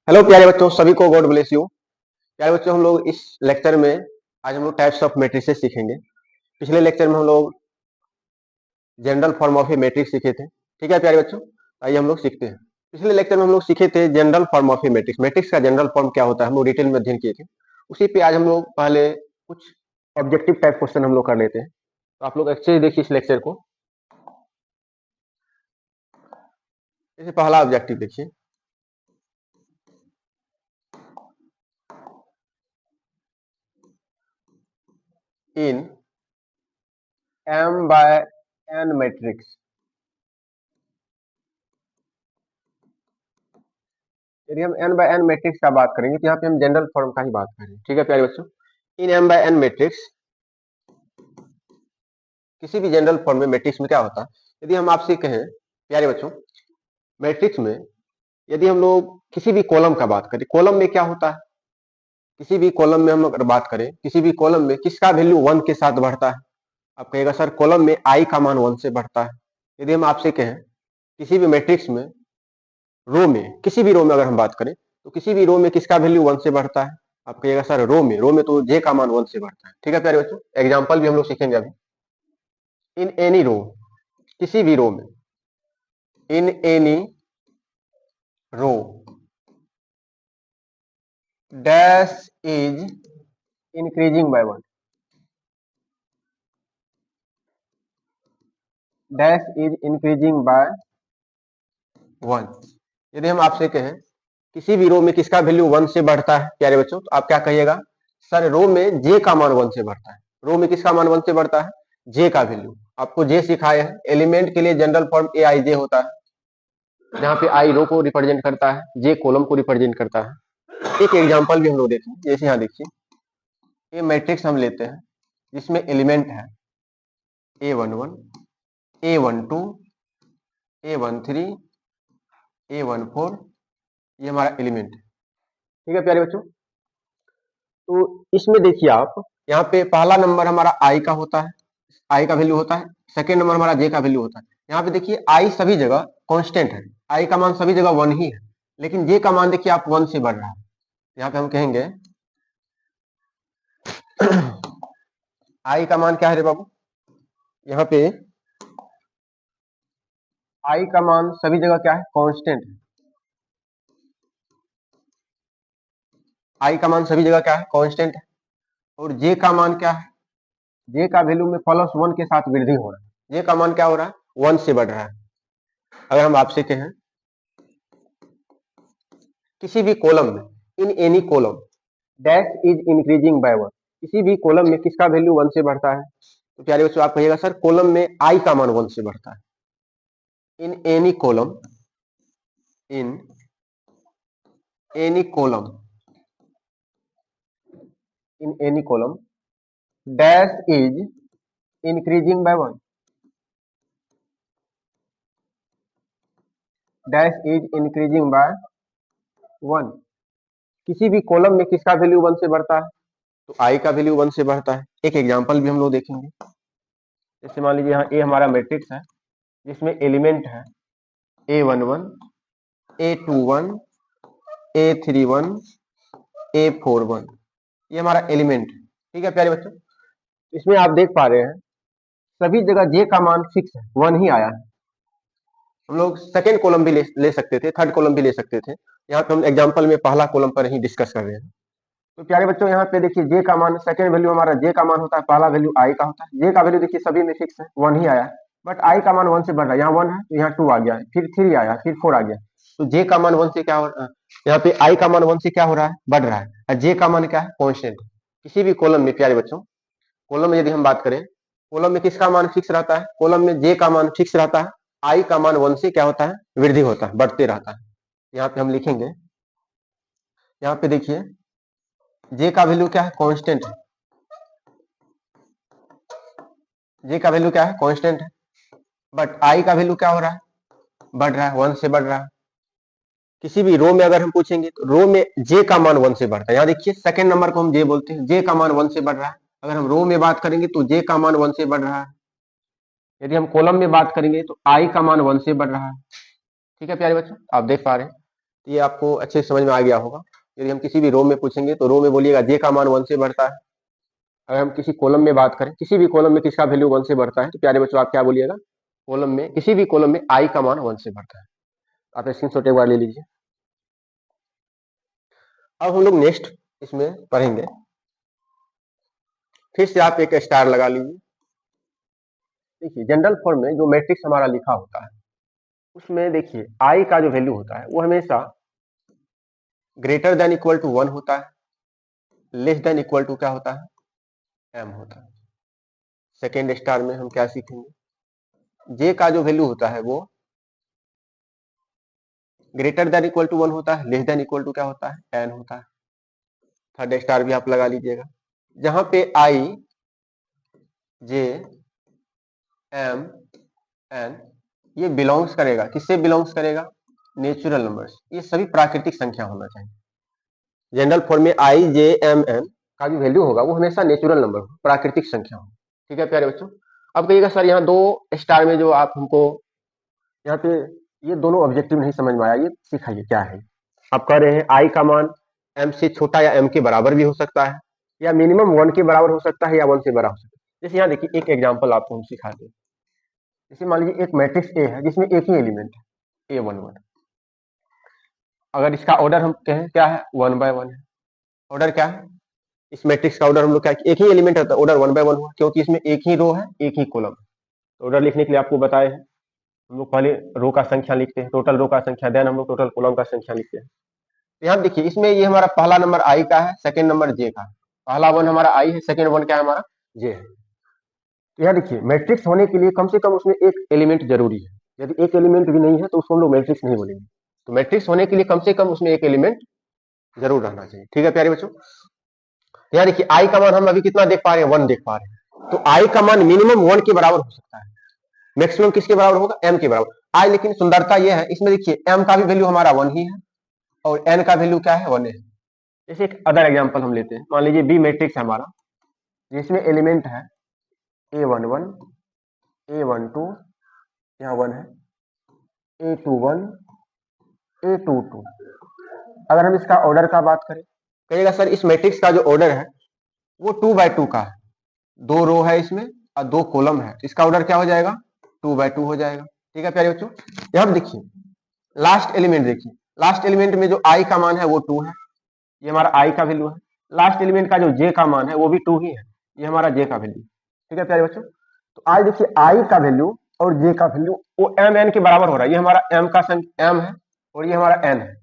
Hello प्यारे बच्चों, सभी को गॉड ब्लेस यू। प्यारे बच्चों, हम लोग इस लेक्चर में आज हम लोग टाइप्स ऑफ मैट्रिसेस सीखेंगे। पिछले लेक्चर में हम लोग general form of A matrix सीखे थे। ठीक है प्यारे बच्चों, आइए हम लोग सीखते हैं। पिछले लेक्चर में हम लोग सीखे थे general form of A matrix. Matrix का जनरल फॉर्म क्या होता है हम लोग डिटेल में अध्ययन किए थे। उसी पे आज हम लोग पहले कुछ ऑब्जेक्टिव टाइप क्वेश्चन हम लोग कर लेते हैं। तो आप लोग अच्छे से देखिए इस लेक्चर को। जैसे पहला ऑब्जेक्टिव देखिए, इन m by n मैट्रिक्स, यदि हम n बाय n मैट्रिक्स का बात करेंगे तो यहाँ पे हम जनरल फॉर्म का ही बात करेंगे। ठीक है प्यारे बच्चों, इन m बाय n मैट्रिक्स, किसी भी जनरल फॉर्म में मैट्रिक्स में क्या होता है, यदि हम आपसे कहें प्यारे बच्चों, मैट्रिक्स में यदि हम लोग किसी भी कॉलम का बात करें, कॉलम में क्या होता है, किसी भी कॉलम में हम अगर बात करें, किसी भी कॉलम में किसका वैल्यू 1 के साथ बढ़ता है। आप कहेगा सर कॉलम में आई का मान 1 से बढ़ता है। यदि हम आपसे कहें किसी भी मैट्रिक्स में रो में, किसी भी रो में अगर हम बात करें तो किसी भी रो में किसका वैल्यू 1 से बढ़ता है। आप कहिएगा सर रो में तो जे का मान 1 से बढ़ता है। ठीक है प्यारे बच्चों, एग्जांपल भी हम लोग सीखेंगे अभी। इन एनी रो, किसी भी रो में, in any rho dash is increasing by 1, dash is increasing by 1। यदि हम आपसे कहें किसी भी रो में किसका वैल्यू 1 से बढ़ता है प्यारे बच्चों, तो आप क्या कहिएगा सर रो में जे का मान 1 से बढ़ता है। रो में किसका मान 1 से बढ़ता है, जे का वैल्यू। आपको जे सिखाए हैं, एलिमेंट के लिए जनरल फॉर्म ए आई जे होता है, जहां पे आई रो को रिप्रेजेंट करता है, जे कॉलम को रिप्रेजेंट करता है। एक एग्जांपल भी हम लोग देखेंगे, जैसे यहाँ देखिए ये मैट्रिक्स हम लेते हैं जिसमें एलिमेंट है A11, A12, A13, A14, ये हमारा एलिमेंट है। ठीक है प्यारे बच्चों, तो इसमें देखिए आप, यहाँ पे पहला नंबर हमारा आई का होता है, आई का वैल्यू होता है। सेकेंड नंबर हमारा जे का वैल्यू होता है। यहाँ पे देखिए आई सभी जगह कांस्टेंट है, आई का मान सभी जगह 1 ही है, लेकिन जे का मान देखिए आप 1 से बढ़ रहा है। यहाँ पे हम कहेंगे आई का मान क्या है रे बाबू, यहाँ पे आई का मान सभी जगह क्या है, कांस्टेंट है। आई का मान सभी जगह क्या है, कांस्टेंट है। और जे का मान क्या है, जे का वैल्यू में +1 के साथ वृद्धि हो रहा है। जे का मान क्या हो रहा है, 1 से बढ़ रहा है। अगर हम आपसे कहें किसी भी कॉलम में, in any column dash is increasing by 1, किसी भी कॉलम में किसका वैल्यू 1 से बढ़ता है, तो प्यारे बच्चों आप कहिएगा सर कॉलम में आई का मान 1 से बढ़ता है। In any column, in any column, in any column dash is increasing by 1, dash is increasing by 1। किसी भी कॉलम में किसका वैल्यू 1 से बढ़ता है, तो आई का वैल्यू 1 से बढ़ता है। एक एग्जांपल भी हम लोग देखेंगे। जैसे मान लीजिए यहाँ ए हमारा मैट्रिक्स है जिसमें एलिमेंट है A11, A21, A31, A41, ये हमारा एलिमेंट है। ठीक है प्यारे बच्चों, इसमें आप देख पा रहे हैं सभी जगह जे का मान फिक्स है, 1 ही आया है। हम लोग सेकेंड कॉलम भी ले सकते थे, थर्ड कॉलम भी ले सकते थे। यहाँ पे हम एग्जांपल में पहला कॉलम पर ही डिस्कस कर रहे हैं। तो प्यारे बच्चों यहाँ पे देखिए जे का मान, सेकंड वैल्यू हमारा जे का मान होता है, पहला वैल्यू आई का होता है। जे का वैल्यू देखिए सभी में फिक्स है, 1 ही आया है, बट आई का मान 1 से बढ़ रहा है। यहाँ 1 है तो यहाँ 2 आ गया है, फिर 3 आया, फिर 4 आ गया। तो जे का मान 1 से क्या हो रहा है, यहाँ पे आई का मान 1 से क्या हो रहा है, बढ़ रहा है, और जे का मान क्या है, कॉन्स्टेंट। किसी भी कॉलम में प्यारे बच्चों, कॉलम में यदि हम बात करें, कॉलम में किसका मान फिक्स रहता है, कॉलम में जे का मान फिक्स रहता है, आई का मान 1 से क्या होता है, वृद्धि होता है, बढ़ते रहता है। यहाँ पे हम लिखेंगे, यहाँ पे देखिए जे का वैल्यू क्या है, कांस्टेंट है। जे का वैल्यू क्या है, कांस्टेंट है, बट आई का वैल्यू क्या हो रहा है, बढ़ रहा है, 1 से बढ़ रहा है। किसी भी रो में अगर हम पूछेंगे तो रो में जे का मान 1 से बढ़ता है। यहाँ देखिए सेकंड नंबर को हम जे बोलते हैं, जे का मान 1 से बढ़ रहा है। अगर हम रो में बात करेंगे तो जे का मान 1 से बढ़ रहा है। यदि हम कॉलम में बात करेंगे तो आई का मान 1 से बढ़ रहा है। ठीक है प्यारे बच्चों, आप देख पा रहे हैं। तो ये आपको अच्छे से समझ में आ गया होगा। यदि हम किसी भी रो में पूछेंगे तो रो में बोलिएगा जे का मान 1 से बढ़ता है। अगर हम किसी कॉलम में बात करें, किसी भी कॉलम में किसका वैल्यू 1 से बढ़ता है, तो प्यारे बच्चों आप क्या बोलिएगा, कॉलम में, किसी भी कॉलम में आई का मान 1 से बढ़ता है। आप स्क्रीनशॉट एक बार ले लीजिए। अब हम लोग नेक्स्ट इसमें पढ़ेंगे, फिर से आप एक स्टार लगा लीजिए। देखिए जनरल फॉर्म में जो मैट्रिक्स हमारा लिखा होता है उसमें देखिए आई का जो वैल्यू होता है वो हमेशा ग्रेटर देन इक्वल टू 1 होता है, लेस देन इक्वल टू क्या होता है, एम होता है। सेकेंड स्टार में हम क्या सीखेंगे, जे का जो वैल्यू होता है वो ग्रेटर देन इक्वल टू 1 होता है, लेस देन इक्वल टू क्या होता है, एन होता है। थर्ड स्टार भी आप लगा लीजिएगा। जहां पे आई, जे, एम, एन ये बिलोंग्स करेगा, किससे बिलोंग्स करेगा, नेचुरल नंबर्स। ये सभी प्राकृतिक संख्या होना चाहिए। जनरल फॉर्म में आई, जे, एम, एन का जो वैल्यू होगा वो हमेशा नेचुरल नंबर हो, प्राकृतिक संख्या हो। ठीक है प्यारे बच्चों। अब कहिएगा सर यहाँ 2 स्टार में जो आप हमको यहाँ पे ये दोनों ऑब्जेक्टिव नहीं समझ में आया, ये सिखाइए क्या है। आप कह रहे हैं आई का मान एम से छोटा या एम के बराबर भी हो सकता है, या मिनिमम 1 के बराबर हो सकता है, या 1 से बड़ा हो सकता है। जैसे यहाँ देखिए एक एग्जाम्पल आपको हम सिखाते हैं। जैसे मान लीजिए एक मैट्रिक्स ए है जिसमें एक ही एलिमेंट है A11। अगर इसका ऑर्डर हम कहें क्या है, 1/1 है। ऑर्डर क्या है इस मैट्रिक्स का, ऑर्डर हम लोग क्या, एक ही एलिमेंट है तो ऑर्डर 1/1 हुआ, क्योंकि इसमें एक ही रो है, एक ही कॉलम। ऑर्डर लिखने के लिए आपको बताए हैं, हम लोग पहले रो का संख्या लिखते हैं, टोटल रो का संख्या, देन हम लोग टोटल कॉलम का संख्या लिखते हैं। तो यहाँ देखिए इसमें ये हमारा पहला नंबर आई का है, सेकंड नंबर जे का है। पहला 1 हमारा आई है, सेकंड 1 क्या है हमारा, जे है। तो यहाँ देखिए मैट्रिक्स होने के लिए कम से कम उसमें एक एलिमेंट जरूरी है। यदि एक एलिमेंट भी नहीं है तो उसको हम लोग मैट्रिक्स नहीं बोलेंगे। तो मैट्रिक्स होने के लिए कम से कम उसमें एक एलिमेंट जरूर रहना चाहिए। ठीक है प्यारे बच्चों। यहाँ देखिए आई का मान हम अभी कितना देख पा रहे हैं, 1 देख पा रहे हैं। तो आई का मान मिनिमम 1 के बराबर हो सकता है, मैक्सिमम किसके बराबर होगा, एम के बराबर। आई लेकिन सुंदरता यह है इसमें देखिए एम का भी वैल्यू हमारा 1 ही है और एन का वैल्यू क्या है, 1 है। जैसे एक अदर एग्जांपल हम लेते हैं, मान लीजिए बी मैट्रिक्स है हमारा, जिसमें एलिमेंट है A11, A12, यहाँ 1 है, A21, A22। अगर हम इसका ऑर्डर का बात करें, कहिएगा सर इस मैट्रिक्स का जो ऑर्डर है वो 2/2 का है, 2 रो है इसमें और 2 कॉलम है, इसका ऑर्डर क्या हो जाएगा, 2/2 हो जाएगा। ठीक है प्यारे बच्चों। यहाँ देखिए लास्ट एलिमेंट, देखिए लास्ट एलिमेंट में जो आई का मान है वो 2 है, ये हमारा आई का वैल्यू है। लास्ट एलिमेंट का जो जे का मान है वो भी 2 ही है, ये हमारा जे का वैल्यू। ठीक है प्यारे बच्चों। तो आज देखिए आई का वैल्यू और जे का वैल्यू वो एम एन के बराबर हो रहा है। ये हमारा एम का एम है और ये हमारा एन है।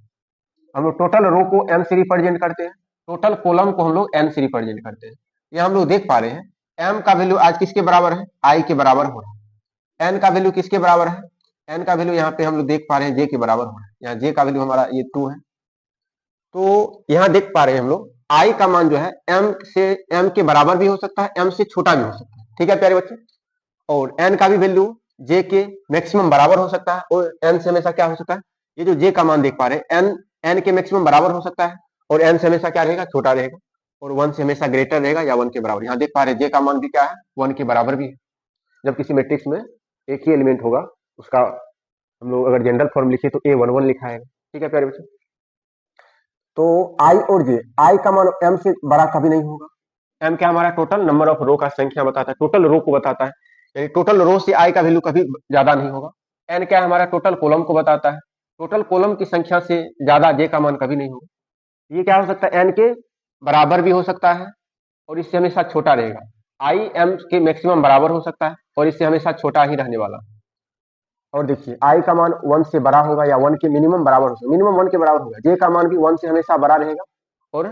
हम लोग टोटल रो को एम से रिप्रेजेंट करते हैं, टोटल कॉलम को हम लोग एन से रिप्रेजेंट करते हैं। ये हम लोग देख पा रहे हैं एम का वैल्यू आज किसके बराबर है, आई के बराबर हो रहा है। एन का वैल्यू किसके बराबर है, एन का वैल्यू यहाँ पे हम लोग देख पा रहे हैं जे के बराबर हो रहा है। यहाँ जे का वैल्यू हमारा ये 2 है। तो यहाँ देख पा रहे हैं हम लोग आई का मान जो है एम से, एम के बराबर भी हो सकता है, एम से छोटा भी हो सकता है। ठीक है प्यारे बच्चे। और एन का भी वैल्यू जे के मैक्सिमम बराबर हो सकता है और एन से हमेशा क्या हो सकता है, ये जो जे का मान देख पा रहे हैं एन, एन के मैक्सिमम बराबर हो सकता है और एन से हमेशा क्या रहेगा, छोटा रहेगा, और 1 से हमेशा ग्रेटर रहेगा या 1 के बराबर। यहाँ देख पा रहे हैं जे का मान भी क्या है, 1 के बराबर भी है। जब किसी मैट्रिक्स में एक ही एलिमेंट होगा उसका हम लोग अगर जनरल फॉर्म लिखे तो A11 लिखा है। ठीक है प्यारे बच्चे। तो आई और जे, आई का मान एम से बड़ा कभी नहीं होगा। एम क्या हमारा टोटल नंबर ऑफ रो का संख्या बताता है, टोटल रो को बताता है, यानी टोटल रो से आई का वैल्यू कभी ज्यादा नहीं होगा। एन क्या है हमारा टोटल कॉलम को बताता है, टोटल कॉलम की संख्या से ज्यादा जे का मान कभी नहीं होगा। ये क्या हो सकता है, एन के बराबर भी हो सकता है और इससे हमेशा छोटा रहेगा। आई एम के मैक्सिमम बराबर हो सकता है और इससे हमेशा छोटा ही रहने वाला। और देखिए आई का मान 1 से बड़ा होगा या 1 के मिनिमम बराबर हो सकता है, मिनिमम 1 के बराबर होगा। जे का मान भी 1 से हमेशा बड़ा रहेगा और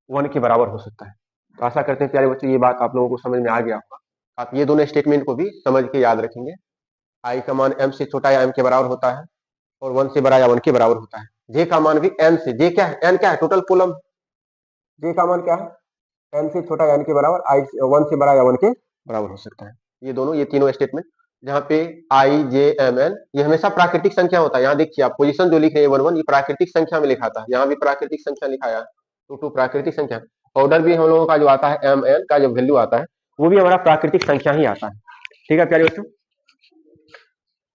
1 के बराबर हो सकता है। तो आशा करते हैं प्यारे बच्चों ये बात आप लोगों को समझ में आ गया होगा। आप ये दोनों स्टेटमेंट को भी समझ के याद रखेंगे। आई का मान एम से छोटा या एम के बराबर होता है और 1 से बड़ा या 1 के बराबर होता है। जे का मान भी एन से, जे क्या है, एन क्या है, टोटल कॉलम। जे का मान क्या है, एन से छोटा या एन के बराबर, आई 1 से बड़ा या 1 के बराबर हो सकता है। ये दोनों, ये तीनों स्टेटमेंट जहाँ पे आई, जे, एम, एन ये हमेशा प्राकृतिक संख्या होता है। यहाँ देखिए आप पोजीशन जो लिख रहे हैं 1 1 ये प्राकृतिक संख्या में लिखा था, यहाँ भी प्राकृतिक संख्या लिखा है, 2 2 प्राकृतिक संख्या। ऑर्डर भी हम लोगों का जो आता है एम एन का जो वैल्यू आता है वो भी हमारा प्राकृतिक संख्या ही आता है। ठीक है प्यारे बच्चों।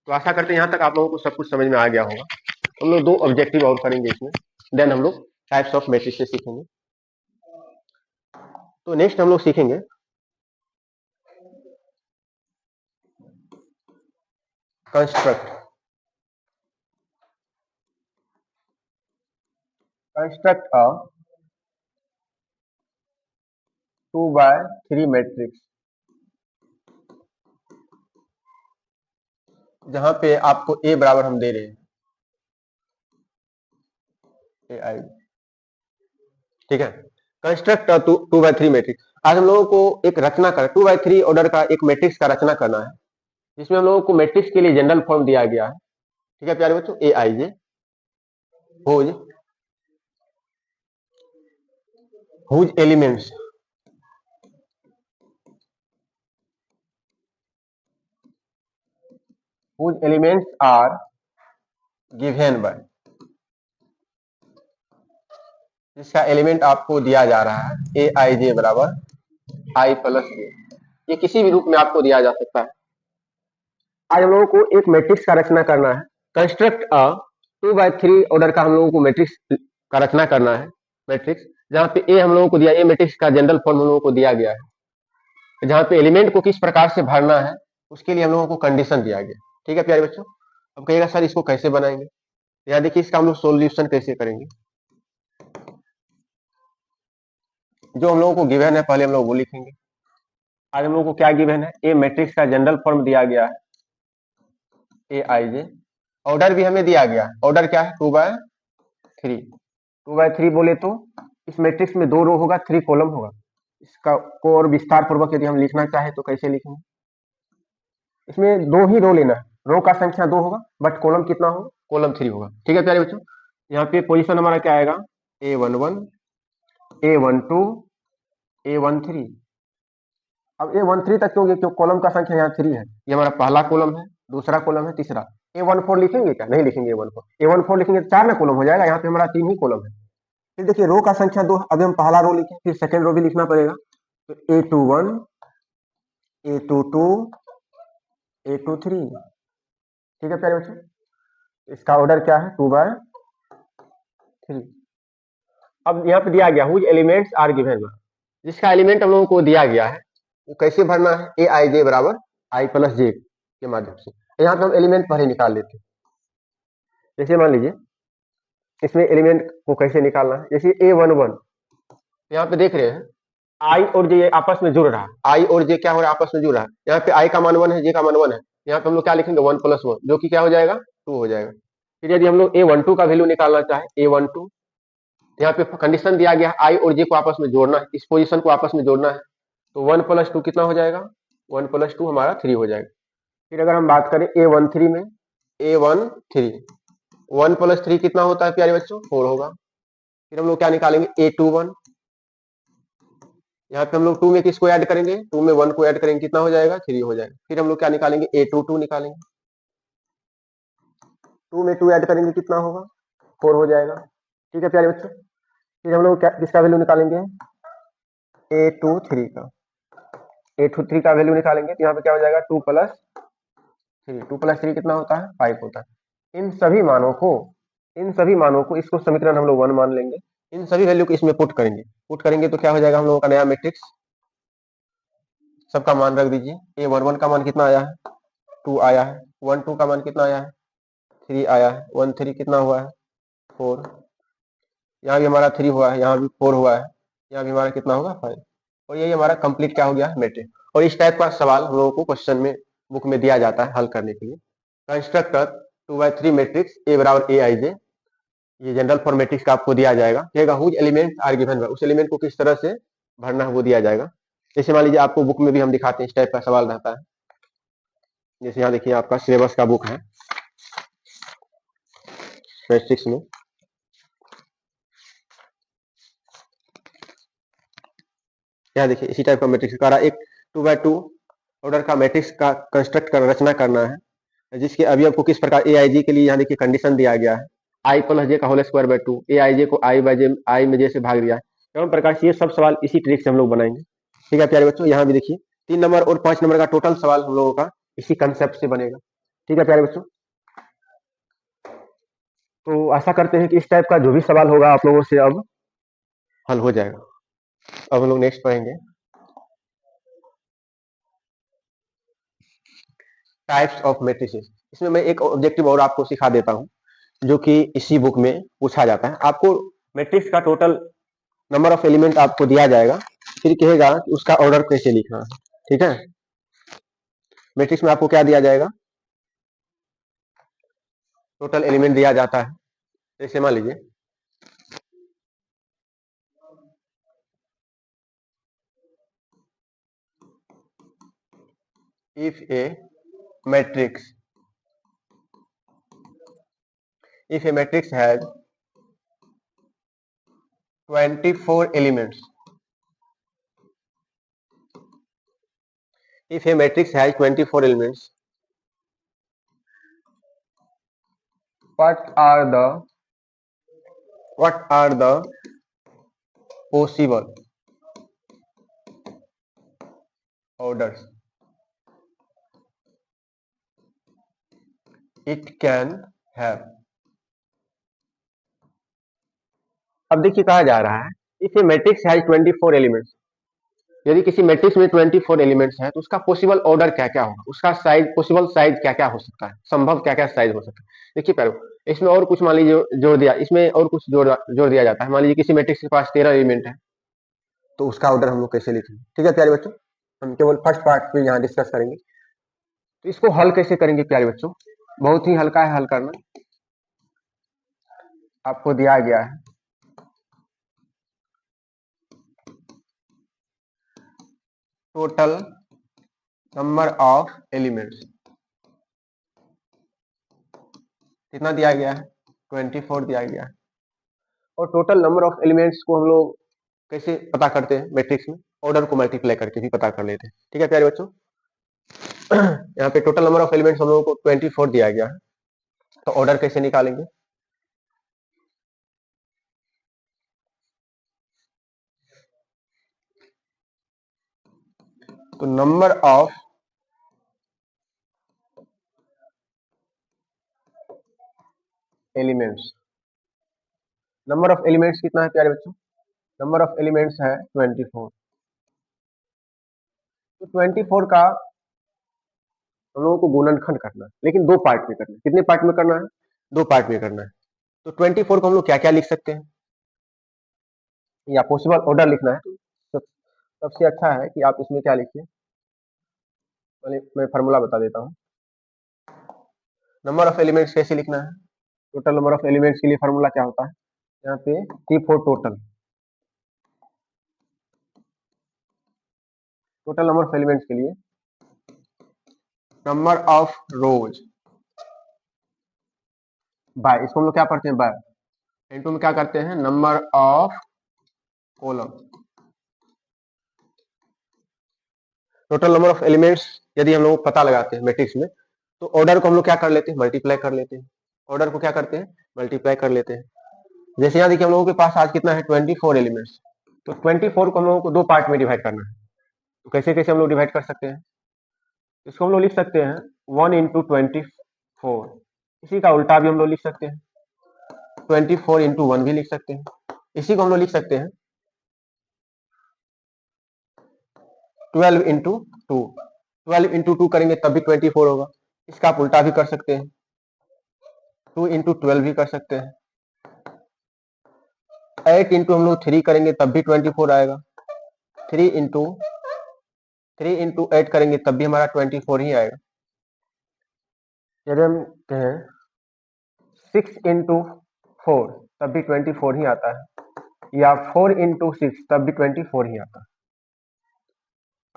तो आशा करते हैं यहाँ तक आप लोगों को सब कुछ समझ में आ गया होगा। हम लोग 2 ऑब्जेक्टिव और करेंगे इसमें, देन हम लोग टाइप्स ऑफ मैट्रिसेस सीखेंगे। तो नेक्स्ट हम लोग सीखेंगे कंस्ट्रक्ट अ 2x3 मैट्रिक्स, जहां पे आपको ए बराबर हम दे रहे हैं ए आई, ठीक है। कंस्ट्रक्ट 2x3 मैट्रिक्स, आज हम लोगों को एक रचना कर 2x3 ऑर्डर का एक मैट्रिक्स का रचना करना है, जिसमें हम लोगों को मैट्रिक्स के लिए जनरल फॉर्म दिया गया है, ठीक है प्यारे बच्चों। A I J whose whose elements are given by, जिसका एलिमेंट आपको दिया जा रहा है ए आई जे बराबर आई प्लस जे, ये किसी भी रूप में आपको दिया जा सकता है। आज हम लोगों को एक मैट्रिक्स का रचना करना है, कंस्ट्रक्ट अ 2x3 ऑर्डर का हम लोगों को मैट्रिक्स का रचना करना है, मैट्रिक्स जहां पे ए हम लोगों को दिया, ए मैट्रिक्स का जनरल फॉर्म हम लोगों को दिया गया है, जहां पे एलिमेंट को किस प्रकार से भरना है उसके लिए हम लोगों को कंडीशन दिया गया, ठीक है प्यारे बच्चों। अब कहिएगा सर इसको कैसे बनाएंगे, यहाँ देखिए इसका हम लोग सोल्यूशन कैसे करेंगे। जो हम लोगों को गिवन है पहले हम लोग वो लिखेंगे। आज हम लोगों को क्या गिवन है, ए मैट्रिक्स का जनरल फॉर्म दिया गया है ए आई जे, ऑर्डर भी हमें दिया गया है, ऑर्डर क्या है 2x3, 2x3 बोले तो इस मैट्रिक्स में 2 रो होगा, 3 कॉलम होगा। इसका को और विस्तार पूर्वक यदि हम लिखना चाहे तो कैसे लिखेंगे, इसमें 2 ही रो लेना है, रो का संख्या 2 होगा बट कॉलम कितना होगा, कॉलम 3 होगा, ठीक है प्यारे बच्चों। यहाँ पे पोजीशन हमारा क्या आएगा A11 A12 A13। अब A13 तक क्योंकि क्यों कॉलम का संख्या यहाँ 3 है, ये हमारा पहला कॉलम है, दूसरा कॉलम है, तीसरा। A14 लिखेंगे क्या, नहीं लिखेंगे A14 लिखेंगे तो 4 ना कॉलम हो जाएगा, यहाँ पे हमारा 3 ही कॉलम है। फिर देखिए रो का संख्या 2, अभी हम पहला रो लिखें, फिर सेकंड रो भी लिखना पड़ेगा, तो A21 A22 A23, ठीक है प्यारे बच्चों। इसका ऑर्डर क्या है 2x3। अब यहाँ पे दिया गया whose elements are given by, जिसका एलिमेंट हम लोगों को दिया गया है वो कैसे भरना है, ए आई जे बराबर आई प्लस जे के माध्यम से। यहाँ पे हम एलिमेंट पहले निकाल लेते हैं, जैसे मान लीजिए इसमें एलिमेंट को कैसे निकालना है, जैसे A11 यहाँ पे देख रहे हैं आई और जे आपस में जुड़ रहा है, आई और जे क्या हो रहा है आपस में जुड़ रहा है, यहाँ पे आई का मान 1 है, जे का मान 1 है, यहाँ पे हम लोग क्या लिखेंगे 1 + 1, जो कि क्या हो जाएगा 2 हो जाएगा। फिर यदि हम लोग A12 का वैल्यू निकालना चाहे A12, यहाँ पे कंडीशन दिया गया है आई और जे को आपस में जोड़ना है, इस पोजीशन को आपस में जोड़ना है, तो 1 + 2 कितना हो जाएगा, 1 + 2 हमारा 3 हो जाएगा। फिर अगर हम बात करें A13 में, A13 1 + 3 कितना होता है प्यारे बच्चों 4 होगा। फिर हम लोग क्या निकालेंगे A21, यहाँ पे हम लोग 2 में किसको ऐड करेंगे, 2 में 1 को ऐड करेंगे, कितना हो जाएगा 3 हो जाएगा। फिर हम लोग क्या निकालेंगे A22 निकालेंगे, 2 में 2 ऐड करेंगे कितना होगा 4 हो जाएगा, ठीक है प्यारे बच्चों। फिर हम लोग किसका वैल्यू निकालेंगे A23 का, A23 का वैल्यू निकालेंगे तो यहाँ पे क्या हो जाएगा 2 + 3, 2 + 3 कितना होता है 5 होता है। इन सभी मानों को इसको समीकरण हम लोग 1 मान लेंगे, इन सभी वैल्यू को इसमें पुट करेंगे तो क्या हो जाएगा हम लोगों का नया मैट्रिक्स, सबका मान रख दीजिए। A11 का मान कितना आया है 2 आया है, 12 का मान कितना आया है 3 आया है, 13 कितना हुआ है 4, यहाँ भी हमारा 3 हुआ है, यहाँ भी 4 हुआ है, यहाँ भी हमारा कितना होगा 5, और यही हमारा कंप्लीट क्या हो गया मैट्रिक्स। और इस टाइप का सवाल हम लोगों को क्वेश्चन में बुक में दिया जाता है हल करने के लिए। कंस्ट्रक्टर 2x3 मैट्रिक्स ए बराबर ए आई जे, ये जनरल फॉर मैट्रिक्स का आपको दिया जाएगा, whose element are given by, उस एलिमेंट को किस तरह से भरना है वो दिया जाएगा। जैसे मान लीजिए आपको बुक में भी हम दिखाते हैं, इस टाइप का सवाल रहता है, जैसे यहाँ देखिए आपका सिलेबस का बुक है मैट्रिक्स में, यहाँ देखिए इसी टाइप का मैट्रिक्स का एक 2x2 ऑर्डर का मैट्रिक्स का कंस्ट्रक्ट कर रचना करना है, जिसके अभी आपको किस प्रकार ए आई जी के लिए यहाँ देखिए कंडीशन दिया गया है आई + जे का whole square by 2, A I जे को आई में जे से भाग दिया है, एवं प्रकार से ये सब सवाल इसी ट्रिक से हम लोग बनाएंगे, ठीक है प्यारे बच्चों। यहाँ भी देखिए 3 नंबर और 5 नंबर का टोटल सवाल हम लोगों का इसी कंसेप्ट से बनेगा, ठीक है प्यारे बच्चों। तो आशा करते हैं कि इस टाइप का जो भी सवाल होगा आप लोगों से अब हल हो जाएगा। अब हम लोग नेक्स्ट पढ़ेंगे टाइप्स ऑफ मैट्रिसेस। इसमें मैं एक ऑब्जेक्टिव और आपको सिखा देता हूं जो कि इसी बुक में पूछा जाता है। आपको मैट्रिक्स का टोटल नंबर ऑफ एलिमेंट आपको दिया जाएगा, फिर कहेगा कि उसका ऑर्डर कैसे लिखना है। ठीक है, मैट्रिक्स में आपको क्या दिया जाएगा, टोटल एलिमेंट दिया जाता है। जैसे मान लीजिए if a matrix has 24 elements, if a matrix has 24 elements, what are the possible orders it can have। अब देखिए कहा जा रहा है if A matrix has 24 elements, यदि किसी मैट्रिक्स में 24 एलिमेंट्स है तो उसका पॉसिबल ऑर्डर क्या क्या होगा, उसका साइज, पॉसिबल साइज क्या क्या हो सकता है, संभव क्या क्या साइज हो सकता है। देखिए पहले इसमें और कुछ मान लीजिए जोड़ दिया, इसमें और कुछ जोड़ दिया जाता है। मान लीजिए किसी मैट्रिक्स के पास 13 एलिमेंट है, तो उसका ऑर्डर हम लोग कैसे लिखेंगे। ठीक है प्यारे बच्चों, हम केवल फर्स्ट पार्ट पे यहाँ डिस्कस करेंगे। तो इसको हल कैसे करेंगे प्यारे बच्चों, बहुत ही हल्का है हल करना, आपको दिया गया है टोटल नंबर ऑफ एलिमेंट्स, कितना दिया गया है, 24 दिया गया है। और टोटल नंबर ऑफ एलिमेंट्स को हम लोग कैसे पता करते हैं मैट्रिक्स में, ऑर्डर को मल्टीप्लाई करके भी पता कर लेते हैं। ठीक है प्यारे बच्चों, यहाँ पे टोटल नंबर ऑफ एलिमेंट्स हम लोगों को 24 दिया गया है, तो ऑर्डर कैसे निकालेंगे। तो number of elements, number of elements कितना है प्यारे बच्चों, नंबर ऑफ एलिमेंट्स है 24। तो 24 का हम लोगों को गुणनखंड करना है, लेकिन दो पार्ट में करना है। कितने पार्ट में करना है, दो पार्ट में करना है। तो 24 को हम लोग क्या क्या लिख सकते हैं, या पॉसिबल ऑर्डर लिखना है तो सबसे अच्छा है कि आप इसमें क्या लिखिए, मैं फार्मूला बता देता हूँ। नंबर ऑफ एलिमेंट्स कैसे लिखना है, टोटल नंबर ऑफ एलिमेंट्स के लिए फार्मूला क्या होता है, यहाँ पे T4 total, total number of elements के लिए नंबर ऑफ रोज बाय, इसको हम लोग क्या पढ़ते हैं बाय, इनटू में क्या करते हैं number of column. Total number of elements यदि हम लोग पता लगाते हैं मैट्रिक्स में, तो ऑर्डर को हम लोग क्या कर लेते हैं, मल्टीप्लाई कर लेते हैं। ऑर्डर को क्या करते हैं, मल्टीप्लाई कर लेते हैं। जैसे यहाँ देखिए हम लोगों के पास आज कितना है 24 एलिमेंट्स, तो 24 को हम लोगों को दो पार्ट में डिवाइड करना है। तो कैसे कैसे हम लोग डिवाइड कर सकते हैं, इसको हम लोग लिख सकते हैं 1 इंटू 24, इसी का उल्टा भी हम लोग लिख सकते हैं 24 इंटू 1 भी लिख सकते हैं। इसी को हम लोग लिख सकते हैं 12 इंटू 2, 12 इंटू 2 करेंगे तब भी 24 होगा। इसका आप उल्टा भी कर सकते हैं, 2 इंटू 12 भी कर सकते हैं। 8 इंटू हम लोग 3 करेंगे तब भी 24 आएगा। 3 इंटू 8 करेंगे तब भी हमारा 24 ही आएगा। यदि हम कहें 6 इंटू 4 तब भी 24 ही आता है, या 4 इंटू 6 तब भी 24 ही आता है।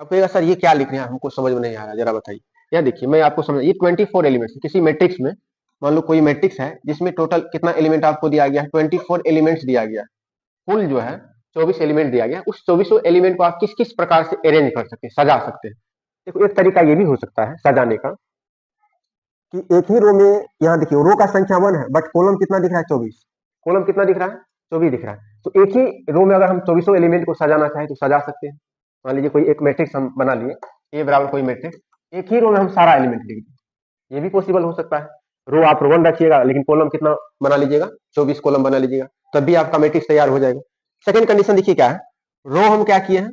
अब कहेगा सर ये क्या लिख रहे हैं, हमको समझ में नहीं आ रहा, जरा बताइए। यह देखिए मैं आपको समझ, ये 24 एलिमेंट्स किसी मैट्रिक्स में, मान लो कोई मैट्रिक्स है जिसमें टोटल कितना एलिमेंट आपको दिया गया है, 24 एलिमेंट्स दिया गया है, कुल जो है 24 एलिमेंट दिया गया। उस 24 एलिमेंट को आप किस किस प्रकार से अरेंज कर सकते हैं, सजा सकते हैं। देखो एक तरीका ये भी हो सकता है सजाने का, कि एक ही रो में, यहाँ देखिए रो का संख्या 1 है बट कॉलम कितना दिख रहा है 24, कॉलम कितना दिख रहा है 24 दिख रहा है। तो एक ही रो में अगर हम 24 एलिमेंट को सजाना चाहें तो सजा सकते हैं। मान लीजिए कोई एक मैट्रिक्स हम बना लिए, ए बराबर कोई मैट्रिक्स, एक ही रो में हम सारा एलिमेंट लिख दें, ये भी पॉसिबल हो सकता है। रो आप 1 रखिएगा, लेकिन कॉलम कितना बना लीजिएगा, 24 कॉलम बना लीजिएगा, तब भी आपका मैट्रिक्स तैयार हो जाएगा। सेकंड कंडीशन देखिए क्या है, रो हम क्या किए हैं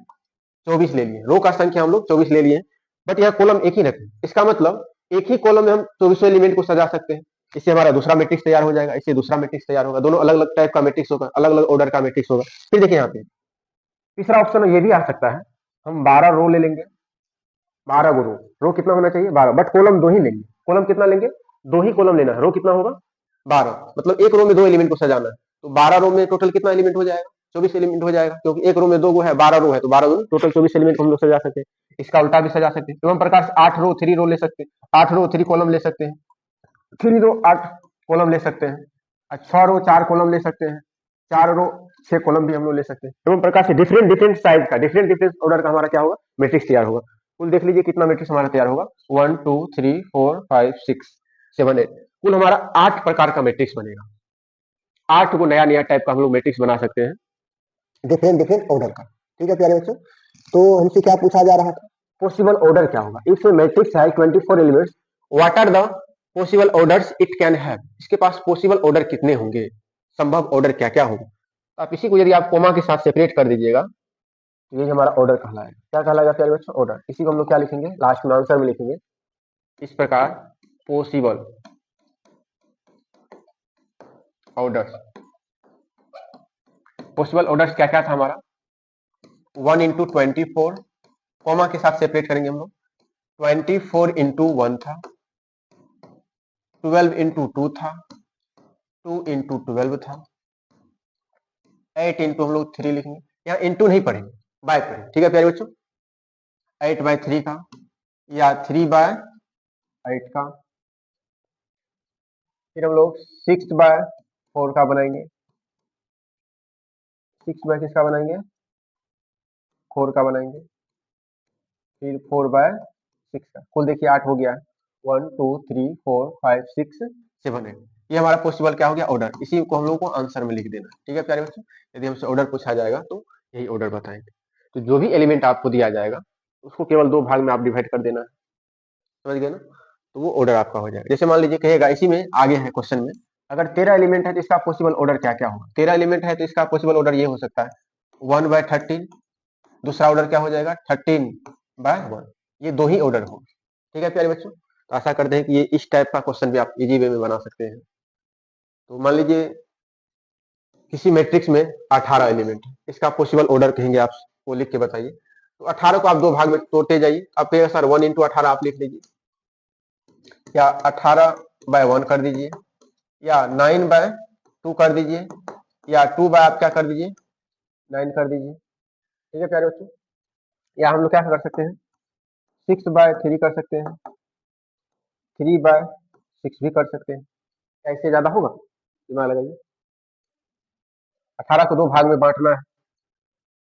24 ले लिए, रो का संख्या हम लोग 24 ले लिए, बट यह कॉलम एक ही रखें। इसका मतलब एक ही कॉलम में हम 24 एलिमेंट को सजा सकते हैं। इससे हमारा दूसरा मैट्रिक्स तैयार हो जाएगा, इससे दूसरा मैट्रिक्स तैयार होगा, दोनों अलग अलग टाइप का मैट्रिक्स होगा, अलग अलग ऑर्डर का मैट्रिक्स होगा। फिर देखिए यहाँ पे तीसरा ऑप्शन ये भी आ सकता है, हम 12 रो ले लेंगे, 12 गो रो, रो कितना होना चाहिए 12, बट कॉलम 2 ही लेंगे। कॉलम कितना लेंगे, 2 ही कॉलम लेना है, रो कितना होगा 12, मतलब एक रो में 2 एलिमेंट को सजाना है, तो 12 रो में टोटल कितना एलिमेंट हो जाएगा 24 एलिमेंट हो जाएगा, क्योंकि एक रो में 2 गो है, 12 रो है, तो 12 रो में टोटल 24 एलिमेंट को हम लोग सजा सकते हैं। इसका उल्टा भी सजा सकते हैं, एवं प्रकार से 8 रो 3 रो ले सकते हैं, 8 रो 3 कॉलम ले सकते हैं, 3 रो 8 कॉलम ले सकते हैं, 6 रो 4 कॉलम ले सकते हैं, 4 रो 6 कॉलम भी हम लोग ले सकते हैं। एवं प्रकार से डिफरेंट डिफरेंट साइज का, डिफरेंट डिफरेंट ऑर्डर का हमारा क्या होगा मैट्रिक्स तैयार होगा। कुल देख लीजिए कितना मैट्रिक्स हमारा तैयार होगा, 1 2 3 4 5 6 7 8, कुल हमारा 8 प्रकार का मैट्रिक्स बनेगा। 8 को नया नया टाइप का हम लोग मैट्रिक्स बना सकते हैं, डिफरेंट डिफरेंट ऑर्डर का। ठीक है प्यारे बच्चों, तो हमसे क्या पूछा जा रहा था, पॉसिबल ऑर्डर क्या होगा इफ मैट्रिक्स है 24 elements, what are the possible orders it can have, इसके पास पॉसिबल ऑर्डर कितने होंगे, संभव ऑर्डर क्या क्या होगा। आप इसी को यदि आप कोमा के साथ सेपरेट कर दीजिएगा तो ये हमारा ऑर्डर कहलाएगा। क्या कहलाएगा प्यारे बच्चों, ऑर्डर। इसी को हम लोग क्या लिखेंगे लास्ट में आंसर में लिखेंगे इस प्रकार, पॉसिबल ऑर्डर्स। पॉसिबल ऑर्डर्स क्या क्या था हमारा, 1 इंटू 24, कॉमा के साथ सेपरेट करेंगे हम लोग, 24 इंटू 1 था, 12 इंटू 2 था, 2 इंटू 12 था, 8 इंटू हम लोग 3 लिखेंगे, यहाँ इंटू नहीं पढ़ेंगे बाय पढ़ेंगे। ठीक है प्यारे बच्चों, 8 बाय 3 का या 3 बाय 8 का, फिर हम लोग 6 बाय 4 का बनाएंगे, 6 बाय किसका बनाएंगे 4 का बनाएंगे, फिर 4 बाय 6 का, कुल देखिए 8 हो गया, 1 2 3 4 5 6 7 8, ये हमारा पॉसिबल क्या हो गया ऑर्डर। इसी को हम लोग को आंसर में लिख देना। ठीक है प्यारे बच्चों, यदि हमसे ऑर्डर पूछा जाएगा तो यही ऑर्डर बताएंगे। तो जो भी एलिमेंट आपको दिया जाएगा उसको केवल 2 भाग में आप डिवाइड कर देना है, समझ गए ना, तो वो ऑर्डर आपका हो जाएगा। जैसे मान लीजिए कहेगा इसी में आगे है क्वेश्चन में, अगर 13 एलिमेंट है तो इसका पॉसिबल ऑर्डर क्या क्या होगा। 13 एलिमेंट है तो इसका पॉसिबल ऑर्डर ये हो सकता है 1 बाय 13, दूसरा ऑर्डर क्या हो जाएगा 13 बाय 1, ये 2 ही ऑर्डर होगा। ठीक है प्यारे बच्चों, तो आशा करते हैं कि ये इस टाइप का क्वेश्चन भी आप इजी वे में बना सकते हैं। तो मान लीजिए किसी मैट्रिक्स में 18 एलिमेंट है, इसका पॉसिबल ऑर्डर कहेंगे आप, वो लिख के बताइए। तो 18 को आप 2 भाग में तोड़ते जाइए, आप कहिएगा सर 1 इंटू 18 आप लिख लीजिए, या 18 बाय 1 कर दीजिए, या 9 बाय 2 कर दीजिए, या 2 बाय आप क्या कर दीजिए 9 कर दीजिए। ठीक है प्यारे बच्चों, या हम लोग क्या कर सकते हैं 6 बाय 3 कर सकते हैं, 3 बाय 6 भी कर सकते हैं। क्या इससे ज्यादा होगा, दिमाग लगाइए। 18 को 2 भाग में बांटना है,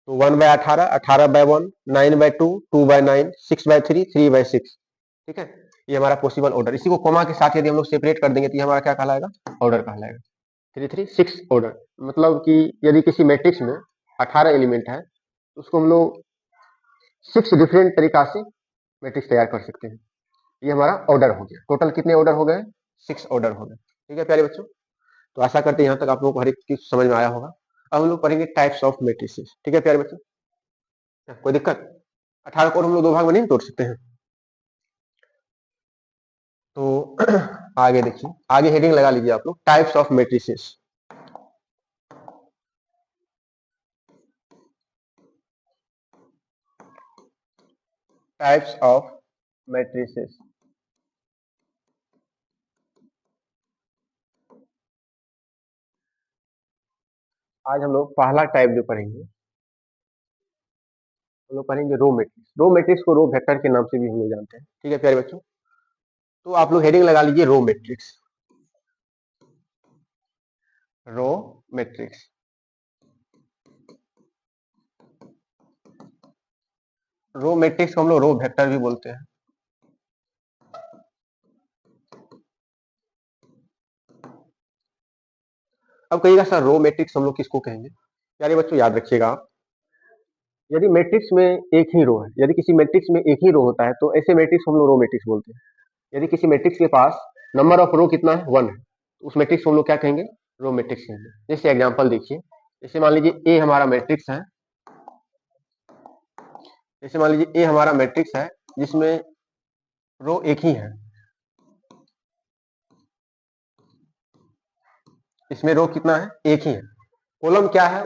तो 1 by 18, 18 by 1, 9 by 2, 2 by 9, 6 by 3, 3 by 6। ठीक है, ये हमारा पॉसिबल ऑर्डर। इसी को कोमा के साथ यदि हम लोग सेपरेट कर देंगे तो ये हमारा क्या कहलाएगा ऑर्डर कहलाएगा, 3 3 6 ऑर्डर। मतलब कि यदि किसी मैट्रिक्स में 18 एलिमेंट है तो उसको हम लोग 6 डिफरेंट तरीका से मैट्रिक्स तैयार कर सकते हैं। ये हमारा ऑर्डर हो गया। टोटल कितने ऑर्डर हो गए 6 ऑर्डर हो गए। ठीक है प्यारे बच्चों, तो आशा करते हैं यहाँ तक आप लोगों को हर एक चीज समझ में आया होगा। अब हम लोग पढ़ेंगे टाइप्स ऑफ मैट्रिसेस। ठीक है प्यारे बच्चों, कोई दिक्कत, 18 को हम लोग 2 भाग में नहीं तोड़ सकते हैं। तो आगे देखिए, आगे हेडिंग लगा लीजिए आप लोग types of matrices. Types of matrices, आज हम लोग पहला टाइप जो पढ़ेंगे, हम लोग पढ़ेंगे रो मैट्रिक्स। रो मैट्रिक्स को रो वेक्टर के नाम से भी हम लोग जानते हैं। ठीक है प्यारे बच्चों, तो आप लोग हेडिंग लगा लीजिए row matrix, row matrix. Row matrix को हम लोग रो वेक्टर भी बोलते हैं। अब कहिएगा सर रो मैट्रिक्स हम लोग किसको कहेंगे। प्यारे बच्चों याद रखिएगा आप, यदि मैट्रिक्स में एक ही रो है, यदि किसी मैट्रिक्स में एक ही रो होता है तो ऐसे मैट्रिक्स हम लोग रो मैट्रिक्स बोलते हैं। यदि किसी मैट्रिक्स के पास नंबर ऑफ रो कितना है, 1 है, तो उस मैट्रिक्स को हम लोग क्या कहेंगे, रो मैट्रिक्स कहेंगे। जैसे एग्जांपल देखिए, जैसे मान लीजिए ए हमारा मैट्रिक्स है, जैसे मान लीजिए ए हमारा मैट्रिक्स है जिसमें रो एक ही है, इसमें रो कितना है, एक ही है। कॉलम क्या है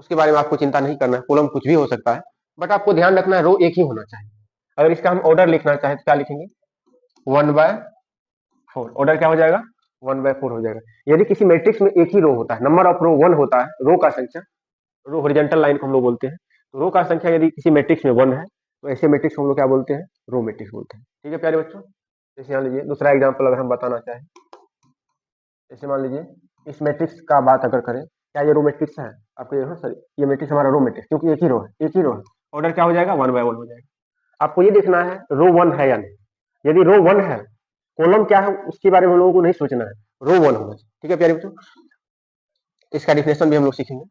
उसके बारे में आपको चिंता नहीं करना है, कॉलम कुछ भी हो सकता है, बट आपको ध्यान रखना है रो एक ही होना चाहिए। अगर इसका हम ऑर्डर लिखना चाहें तो क्या लिखेंगे, 1/4। ऑर्डर क्या हो जाएगा, 1/4 हो जाएगा। यदि किसी मैट्रिक्स में एक ही रो होता है, नंबर ऑफ रो 1 होता है, रो का संख्या, रो हॉरिजॉन्टल लाइन को हम लोग बोलते हैं, तो रो का संख्या यदि किसी मैट्रिक्स में 1 है तो ऐसे मैट्रिक्स को हम लोग क्या बोलते हैं, रो मैट्रिक्स बोलते हैं। ठीक है प्यारे बच्चों, जैसे मान लीजिए दूसरा एग्जाम्पल अगर हम बताना चाहें, जैसे मान लीजिए इस मैट्रिक्स का बात अगर करें, क्या ये रो मैट्रिक्स है आपको, ये सॉरी ये मैट्रिक्स हमारा रो मैट्रिक्स, क्योंकि एक ही रो है, एक ही रो है, ऑर्डर क्या हो जाएगा, 1/1 हो जाएगा। आपको ये देखना है रो 1 है या नहीं। यदि रो 1 है, कॉलम क्या है उसके बारे में हम लोगों को नहीं सोचना है, रो 1 होना चाहिए। ठीक है प्यारे बच्चों, इसका डिफिनेशन भी हम लोग सीखेंगे।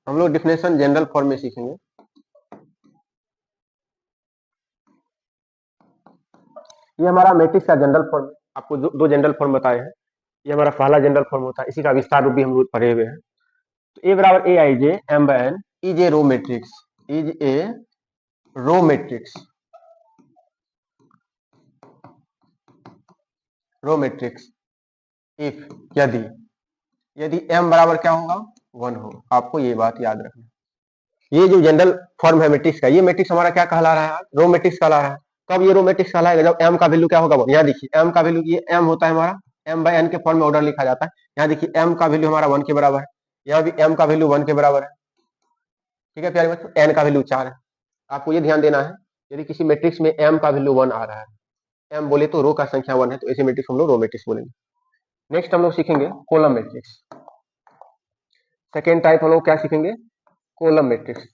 हम लोग डिफिनेशन जनरल फॉर्म में सीखेंगे। ये हमारा मैट्रिक्स का जनरल फॉर्म है, आपको दो जनरल फॉर्म बताए हैं। ये हमारा पहला जनरल फॉर्म होता है, इसी का विस्तार रूप भी हम लोग पढ़े हुए हैं। तो ए बराबर A I J M by N is a row matrix, is a row matrix, row matrix if यदि, यदि m बराबर क्या होगा, 1 हो। आपको ये बात याद रखना, ये जो जनरल फॉर्म है मैट्रिक्स का, ये मैट्रिक्स हमारा क्या कहला रहा है, रो मैट्रिक्स कहला रहा है। कब ये रो मैट्रिक्स कहलाएगा, जब m का वैल्यू क्या होगा, यहाँ देखिए m का वैल्यू, ये m होता है हमारा, m/n के फॉर्म में ऑर्डर लिखा जाता है। यहाँ देखिए m का वैल्यू हमारा 1 के बराबर है, यहाँ भी m का वैल्यू 1 के बराबर है। ठीक है प्यारे बच्चों, n का वैल्यू 4 है। आपको ये ध्यान देना है, यदि किसी मैट्रिक्स में m का वैल्यू 1 आ रहा है, m बोले तो रो का संख्या 1 है, तो ऐसे मैट्रिक्स हम लोग रो मैट्रिक्स बोलेंगे। नेक्स्ट हम लोग सीखेंगे कॉलम मैट्रिक्स। सेकेंड टाइप हम लोग क्या सीखेंगे, column matrix,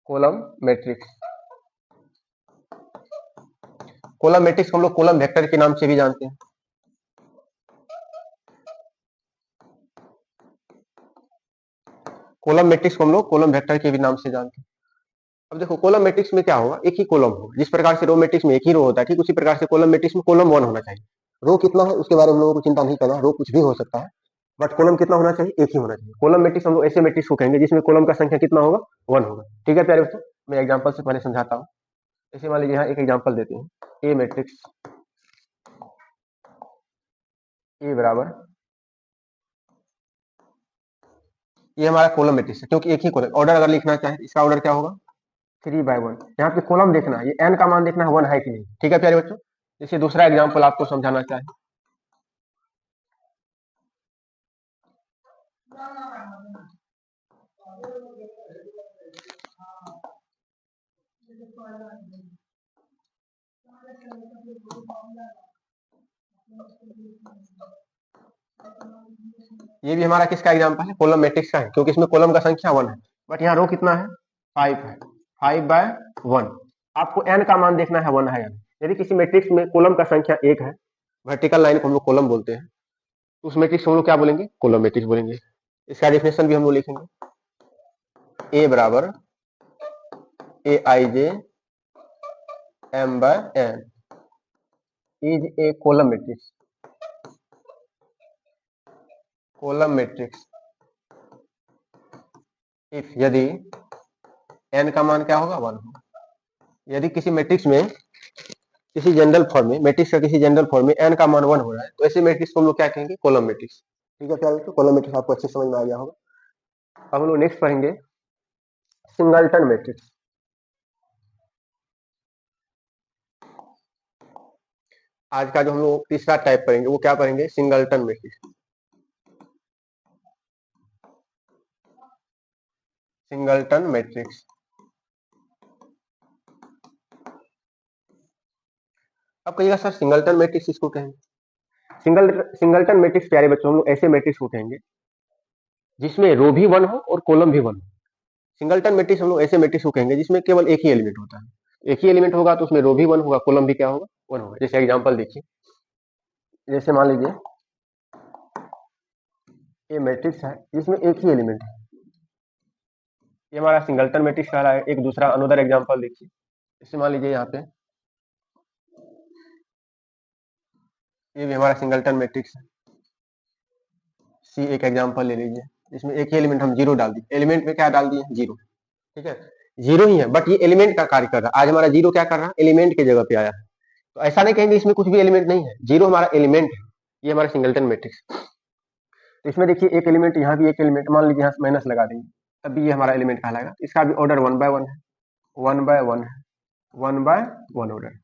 column matrix. Column matrix हम लोग कॉलम वेक्टर के नाम से भी जानते हैं। कॉलम मैट्रिक्स को हम लोग कॉलम वेक्टर के भी नाम से जानते हैं। अब देखो कॉलम मैट्रिक्स में क्या होगा, एक ही कॉलम होगा, जिस प्रकार से रो मैट्रिक्स में एक ही रो होता है, ठीक उसी प्रकार से कॉलम मैट्रिक्स में कॉलम 1 होना चाहिए। रो कितना है उसके बारे में हम लोगों को चिंता नहीं करना, रो कुछ भी हो सकता है, बट कॉलम कितना होना चाहिए, एक ही होना चाहिए। कॉलम मैट्रिक्स हम लोग ऐसे मैट्रिक्स को कहेंगे जिसमें कॉलम का संख्या कितना होगा, 1 होगा। ठीक है प्यारे बच्चों, मैं एग्जाम्पल से पहले समझाता हूँ। ऐसे मान लीजिए यहाँ एक एग्जाम्पल देते हैं, ए मैट्रिक्स, ए बराबर, ये हमारा कॉलम मैट्रिक्स है, क्योंकि एक ही कॉलम। ऑर्डर अगर लिखना चाहे इसका ऑर्डर क्या होगा, 3/1। यहाँ पे कॉलम देखना है, ये n का मान देखना है 1 है कि नहीं। ठीक है प्यारे बच्चों, जैसे दूसरा एग्जाम्पल आपको समझाना चाहे, ये भी हमारा किसका एग्जाम्पल है, कॉलम मैट्रिक्स का है, क्योंकि इसमें कॉलम का संख्या 1 है, बट यहाँ रो कितना है, 5 है, 5/1। आपको n का मान देखना है 1 है या नहीं। यदि किसी मैट्रिक्स में कॉलम का संख्या 1 है, वर्टिकल लाइन को हम लोग कॉलम बोलते हैं, तो उस मैट्रिक्स को हम लोग क्या बोलेंगे, कॉलम मैट्रिक्स बोलेंगे। इसका डेफिनेशन भी हम लोग लिखेंगे, ए बराबर A I J m/n is a column matrix, column matrix if यदि n का मान क्या होगा, 1 होगा। यदि किसी मैट्रिक्स में, किसी जनरल फॉर्म में, मैट्रिक्स का किसी जनरल फॉर्म में n का मान 1 हो रहा है, तो ऐसे मैट्रिक्स को हम लोग क्या कहेंगे, कॉलम मैट्रिक्स। ठीक है क्या, कॉलम मैट्रिक्स आपको अच्छे समझ में आ गया होगा। अब हम लोग नेक्स्ट पढ़ेंगे सिंगलटन मैट्रिक्स। आज का जो हम लोग तीसरा टाइप पढ़ेंगे वो क्या पढ़ेंगे, सिंगलटन मैट्रिक्स, सिंगलटन मैट्रिक्स। अब कहिएगा सर सिंगलटन मैट्रिक्स इसको कहेंगे, सिंगलटन मैट्रिक्स प्यारे बच्चों हम लोग ऐसे मैट्रिक्स को कहेंगे जिसमें रो भी 1 हो और कॉलम भी 1 हो। सिंगलटन मैट्रिक्स हम लोग ऐसे मैट्रिक्स को कहेंगे जिसमें केवल एक ही एलिमेंट होता है। एक ही एलिमेंट होगा तो उसमें रो भी 1 होगा, कॉलम भी क्या होगा, 1 होगा। जैसे एग्जांपल देखिए, जैसे मान लीजिए ये मैट्रिक्स है जिसमें एक ही एलिमेंट है, ये हमारा सिंगलटन मैट्रिक्स कह रहा है। एक दूसरा अनदर एग्जांपल देखिए, इससे मान लीजिए यहाँ पे ये भी हमारा सिंगलटन मैट्रिक्स है। सी एक एग्जांपल ले लीजिए, इसमें एक ही एलिमेंट हम जीरो डाल दिए, एलिमेंट में क्या डाल दिए, जीरो। ठीक है, जीरो ही है, बट ये एलिमेंट का कार्य कर रहा है। आज हमारा जीरो क्या कर रहा है, एलिमेंट की जगह पे आया है। तो ऐसा नहीं कहेंगे इसमें कुछ भी एलिमेंट नहीं है, जीरो हमारा एलिमेंट है। ये हमारा सिंगलटन मैट्रिक्स। तो इसमें देखिए एक एलिमेंट, यहाँ भी एक एलिमेंट, मान लीजिए यहाँ माइनस लगा देंगे, तब भी ये हमारा एलिमेंट कहलाएगा। इसका भी ऑर्डर 1 बाय 1 है, 1 बाय 1 है, 1 बाय 1 ऑर्डर।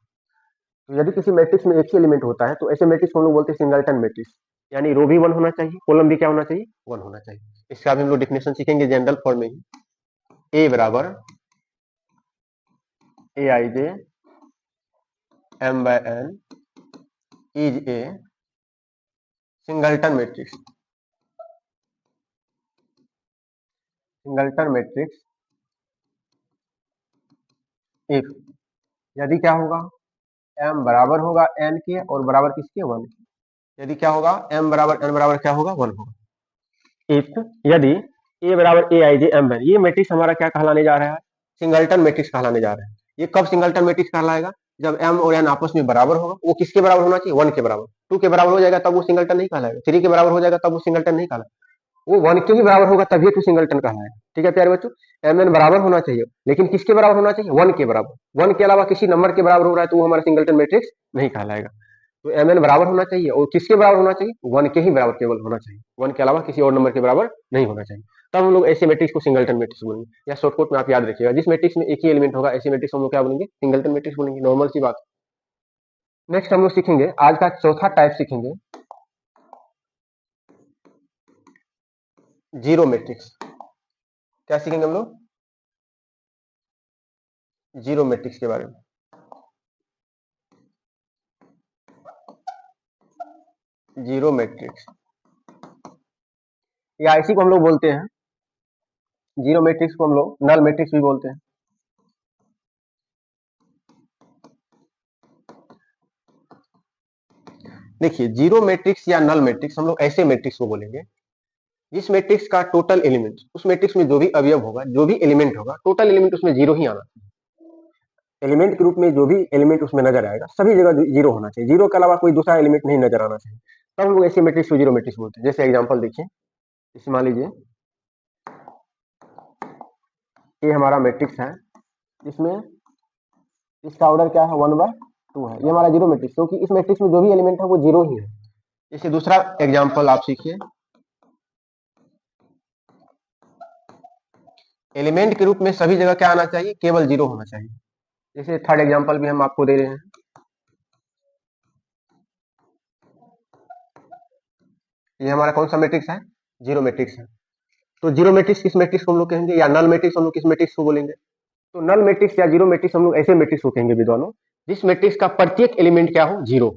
तो यदि किसी मैट्रिक्स में एक ही एलिमेंट होता है तो ऐसे मैट्रिक्स को हम लोग बोलते हैं सिंगलटन मैट्रिक्स। यानी रो भी 1 होना चाहिए, कॉलम भी क्या होना चाहिए, 1 होना चाहिए। इसका भी हम लोग डिफिनेशन सीखेंगे जनरल फॉर्म में ही। ए बराबर A I J M by N is a singleton matrix. Singleton matrix if, यदि क्या होगा, एम बराबर होगा एन के और बराबर किसके, 1 के। यदि क्या होगा, एम बराबर एन बराबर क्या होगा, 1 होगा। इफ, यदि ए बराबर ए आई जे एम, ये मैट्रिक्स हमारा क्या कहलाने जा रहा है, सिंगलटन मैट्रिक्स कहलाने जा रहा है। ये कब सिंगलटन मैट्रिक्स कहलाएगा, जब एम और एन आपस में बराबर होगा। वो किसके बराबर होना चाहिए, 1 के बराबर। 2 के बराबर हो जाएगा तब वो सिंगलटन नहीं कहलाएगा, 3 के बराबर हो जाएगा तब वो सिंगलटन नहीं कहलाएगा। वो 1 के ही बराबर होगा तभी तो सिंगलटन कहलाएगा। ठीक है प्यारे बच्चों, एम एन बराबर होना चाहिए, लेकिन किसके बराबर होना चाहिए, 1 के बराबर। 1 के अलावा किसी नंबर के बराबर हो रहा है तो वो हमारा सिंगलटन मैट्रिक्स नहीं कहलाएगा। तो एम एन बराबर होना चाहिए, और किसके बराबर होना चाहिए, 1 के ही बराबर केवल होना चाहिए, 1 के अलावा किसी और नंबर के बराबर नहीं होना चाहिए। तब हम लोग ऐसे मैट्रिक्स को सिंगलटन मैट्रिक्स बोलेंगे। या शॉर्टकट में आप याद रखिएगा, जिस मैट्रिक्स में एक ही एलिमेंट होगा ऐसे मैट्रिक्स हम लोग क्या बोलेंगे, सिंगलटन मैट्रिक्स बोलेंगे। नॉर्मल सी बात। नेक्स्ट हम लोग सीखेंगे, आज का चौथा टाइप सीखेंगे, जीरो मैट्रिक्स। क्या सीखेंगे हम लोग, जीरो मैट्रिक्स के बारे में। जीरो मैट्रिक्स या इसी को हम लोग बोलते हैं, जीरो मैट्रिक्स को हम लोग नल मैट्रिक्स भी बोलते हैं। देखिए, जीरो मैट्रिक्स या नल मैट्रिक्स हम लोग ऐसे मैट्रिक्स को बोलेंगे जिस मैट्रिक्स का टोटल एलिमेंट, उस मैट्रिक्स में जो भी अवयव होगा, जो भी एलिमेंट होगा, टोटल एलिमेंट उसमें जीरो ही आना चाहिए। एलिमेंट के रूप में जो भी एलिमेंट उसमें नजर आएगा सभी जगह जीरो होना चाहिए, जीरो के अलावा कोई दूसरा एलिमेंट नहीं नजर आना चाहिए। तब हम लोग ऐसे मैट्रिक्स को जीरो मैट्रिक्स बोलते हैं। जैसे एग्जांपल देखिए, इसे मान लीजिए ये हमारा मैट्रिक्स है, जिसमें इसका ऑर्डर क्या है, 1/2 है। ये हमारा जीरो मैट्रिक्स, क्योंकि इस मैट्रिक्स में जो भी एलिमेंट है वो जीरो ही है। इसे दूसरा एग्जांपल आप सीखिए, एलिमेंट के रूप में सभी जगह क्या आना चाहिए, केवल जीरो होना चाहिए। जैसे थर्ड एग्जांपल भी हम आपको दे रहे हैं, ये हमारा कौन सा मैट्रिक्स है, जीरो मैट्रिक्स है। तो जीरो मैट्रिक्स किस मैट्रिक्स को हम लोग कहेंगे, या नल मैट्रिक्स हम लोग किस मैट्रिक्स को बोलेंगे। तो नल मैट्रिक्स या जीरो मैट्रिक्स हम लोग ऐसे मैट्रिक्स को कहेंगे विद्वानों, जिस मैट्रिक्स का प्रत्येक एलिमेंट क्या हो, जीरो।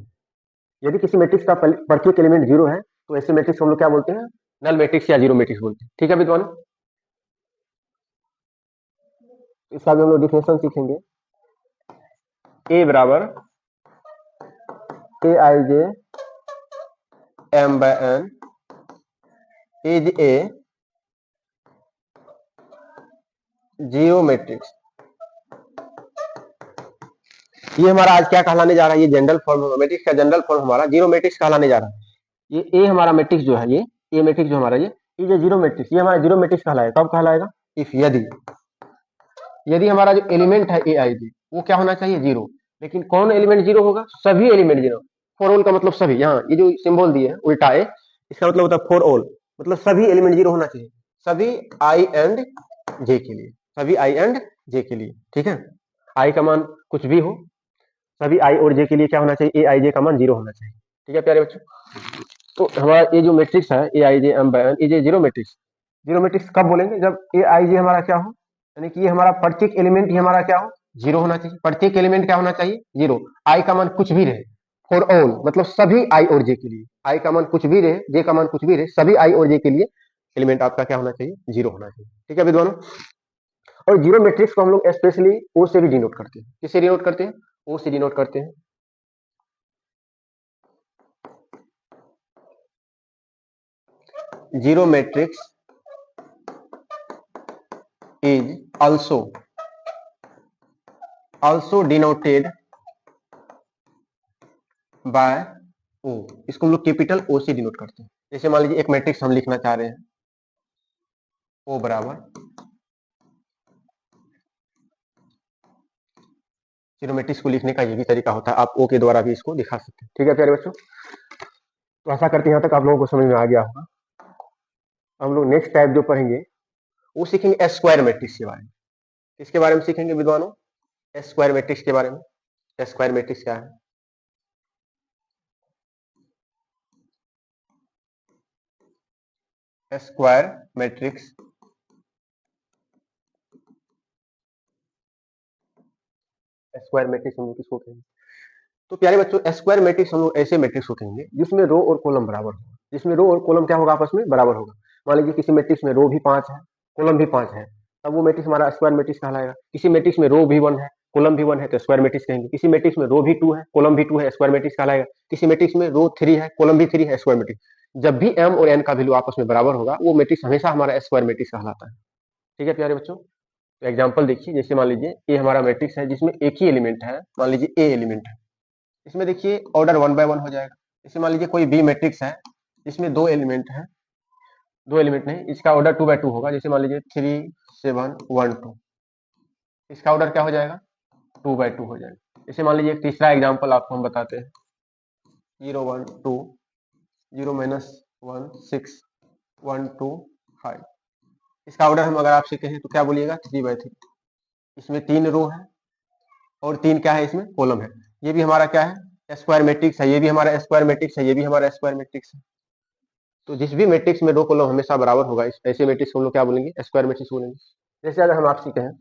यदि किसी मैट्रिक्स का प्रत्येक एलिमेंट जीरो है तो ऐसे मैट्रिक्स हम लोग क्या बोलते हैं, नल मैट्रिक्स या जीरो मैट्रिक्स बोलते हैं। ठीक है विद्वानों, इसका भी हम लोग डिफिनेशन सीखेंगे। ए बराबर A I J M by N is a zero matrix. ये हमारा आज क्या कहलाने जा रहा है, ये जनरल फॉर्म, मैट्रिक्स का जनरल फॉर्म हमारा जीरो मैट्रिक्स कहलाने जा रहा है। ये ए हमारा मैट्रिक्स जो है, ये मैट्रिक्स जो हमारा ये जीरो मैट्रिक्स, ये हमारा जीरो मैट्रिक्स कहलाएगा। कब कहलाएगा, इफ, यदि, यदि हमारा जो एलिमेंट है ए आई जी वो क्या होना चाहिए, जीरो। लेकिन कौन एलिमेंट जीरो होगा, सभी एलिमेंट जीरो। फॉर ऑल का मतलब सभी, यहाँ ये जो सिंबल दिए है उल्टा है, इसका मतलब होता है फॉर ऑल, मतलब सभी एलिमेंट जीरो होना चाहिए, सभी आई एंड जे के लिए, सभी आई एंड जे के लिए। ठीक है, आई का मान कुछ भी हो, सभी आई और जे के लिए क्या होना चाहिए, ए आई जे का मान जीरो होना चाहिए। ठीक है प्यारे बच्चों, तो हमारा ये जो मैट्रिक्स है ए I J M by N, ये जीरो मैट्रिक्स, जीरो मैट्रिक्स कब बोलेंगे, जब ए आई जे हमारा क्या हो, यानी कि ये हमारा प्रत्येक एलिमेंट ही हमारा क्या हो, जीरो होना चाहिए। प्रत्येक एलिमेंट क्या होना चाहिए, जीरो। आई का मान कुछ भी रहे, फॉर ऑल मतलब सभी आई और जे के लिए, आई का मान कुछ भी रहे, जे का मान कुछ भी रहे, सभी आई और जे के लिए एलिमेंट आपका क्या होना चाहिए, जीरो होना चाहिए। ठीक है विद्वानों, और जीरो मैट्रिक्स को हम लोग स्पेशली ओ से भी डिनोट करते हैं। किससे डिनोट करते हैं, ओ से डिनोट करते हैं। Zero matrix is also denoted by O। इसको हम लोग कैपिटल O से डिनोट करते हैं। जैसे मान लीजिए एक मैट्रिक्स हम लिखना चाह रहे हैं, O बराबर जीरो मैट्रिक्स को लिखने का ये भी तरीका होता है, आप O के द्वारा भी इसको दिखा सकते हैं। ठीक है प्यारे बच्चों, तो आशा करते हैं यहाँ तक आप लोगों को समझ में आ गया होगा। हम लोग नेक्स्ट टाइप जो पढ़ेंगे वो सीखेंगे एस स्क्वायर मैट्रिक्स के बारे में। किसके बारे में सीखेंगे विद्वानों? एस स्क्वायर मैट्रिक्स के बारे में। एस स्क्वायर मैट्रिक्स क्या है? S square matrix square matrix हम लोग किसको कहेंगे? तो प्यारे बच्चों, स्क्वायर मैट्रिक्स हम लोग ऐसे मैट्रिक्स को कहेंगे जिसमें रो और कॉलम बराबर होगा। जिसमें रो और कॉलम क्या होगा? आपस में बराबर होगा। मान लीजिए किसी मैट्रिक्स में रो भी 5 है, कॉलम भी 5 है, तब वो मैट्रिक्स हमारा स्क्वायर मैट्रिक्स कहलाएगा। किसी मैट्रिक्स में रो भी 1 है, कॉलम भी 1 है, तो स्क्वायर मैट्रिक्स कहेंगे। किसी मैट्रिक्स में रो भी 2 है, कॉलम भी 2 है, स्क्वायर मैट्रिक्स कहलाएगा। किसी मैट्रिक्स में रो 3 है, कॉलम भी 3 है, स्क्वायर मैट्रिक्स। जब भी m और n का वैल्यू आपस में बराबर होगा, वो मैट्रिक्स हमेशा हमारा स्क्वायर मैट्रिक्स कहलाता है। ठीक है प्यारे बच्चों, तो एग्जाम्पल देखिए, जैसे मान लीजिए ये हमारा मैट्रिक्स है जिसमें एक ही एलिमेंट है, मान लीजिए ए एलिमेंट है। इसमें देखिए ऑर्डर 1 बाय 1 हो जाएगा। जैसे मान लीजिए कोई बी मैट्रिक्स है इसमें दो एलिमेंट है, दो एलिमेंट नहीं, इसका ऑर्डर 2 बाय 2 होगा। जैसे मान लीजिए 3 7 1 2, इसका ऑर्डर क्या हो जाएगा? 2 बाय 2 हो जाएगा। जैसे मान लीजिए एक तीसरा एग्जाम्पल आपको हम बताते हैं, 0 1 2 0 माइनस 1 6 1 2 5। इसका ऑर्डर हम अगर आपसे कहें तो क्या बोलिएगा? 3 बाय 3। इसमें 3 रो है और 3 क्या है? इसमें कॉलम है। ये भी हमारा क्या है? स्क्वायर मैट्रिक्स है। ये भी हमारा स्क्वायर मैट्रिक्स है, ये भी हमारा स्क्वायर मैट्रिक्स है। तो जिस भी मैट्रिक्स में रो कॉलम हमेशा बराबर होगा, ऐसे मैट्रिक्स को हम लोग क्या बोलेंगे? स्क्वायर मैट्रिक्स बोलेंगे। जैसे अगर हम आपसे कहें,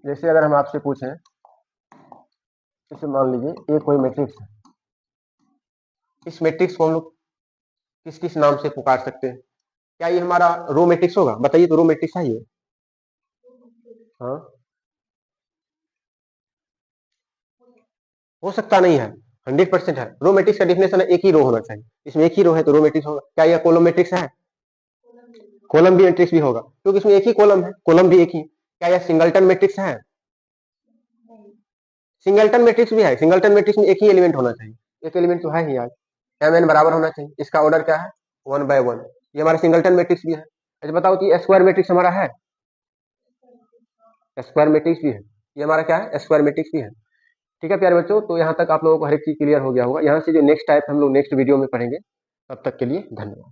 जैसे अगर हम आपसे पूछें, जैसे मान लीजिए ये कोई मैट्रिक्स है, इस मैट्रिक्स को हम लोग किस किस नाम से पुकार सकते हैं? क्या ये हमारा रो मैट्रिक्स होगा? बताइए, तो रो मैट्रिक्स है ये? हाँ, हो सकता नहीं है, 100% है। रो मैट्रिक्स का डेफिनेशन है एक ही रो होना चाहिए। इसमें एक ही रो है तो रो मैट्रिक्स होगा। क्या यह कॉलम मैट्रिक्स है? कॉलम भी मैट्रिक्स भी होगा, क्योंकि इसमें एक ही कॉलम है, कॉलम भी एक ही। क्या यह सिंगलटन मैट्रिक्स है? सिंगलटन मैट्रिक्स भी है। सिंगलटन मैट्रिक्स में एक ही एलिमेंट होना चाहिए, एक एलिमेंट तो है ही आज, एम एन बराबर होना चाहिए। इसका ऑर्डर क्या है? 1 बाय 1। ये हमारा सिंगलटन मैट्रिक्स भी है। अच्छा बताओ कि स्क्वायर मैट्रिक्स हमारा है? स्क्वायर मैट्रिक्स भी है। ये हमारा क्या है? स्क्वायर मैट्रिक्स भी है। ठीक है प्यारे बच्चों, तो यहाँ तक आप लोगों को हर एक चीज क्लियर हो गया होगा। यहाँ से जो नेक्स्ट टाइप हम लोग नेक्स्ट वीडियो में पढ़ेंगे, तब तक के लिए धन्यवाद।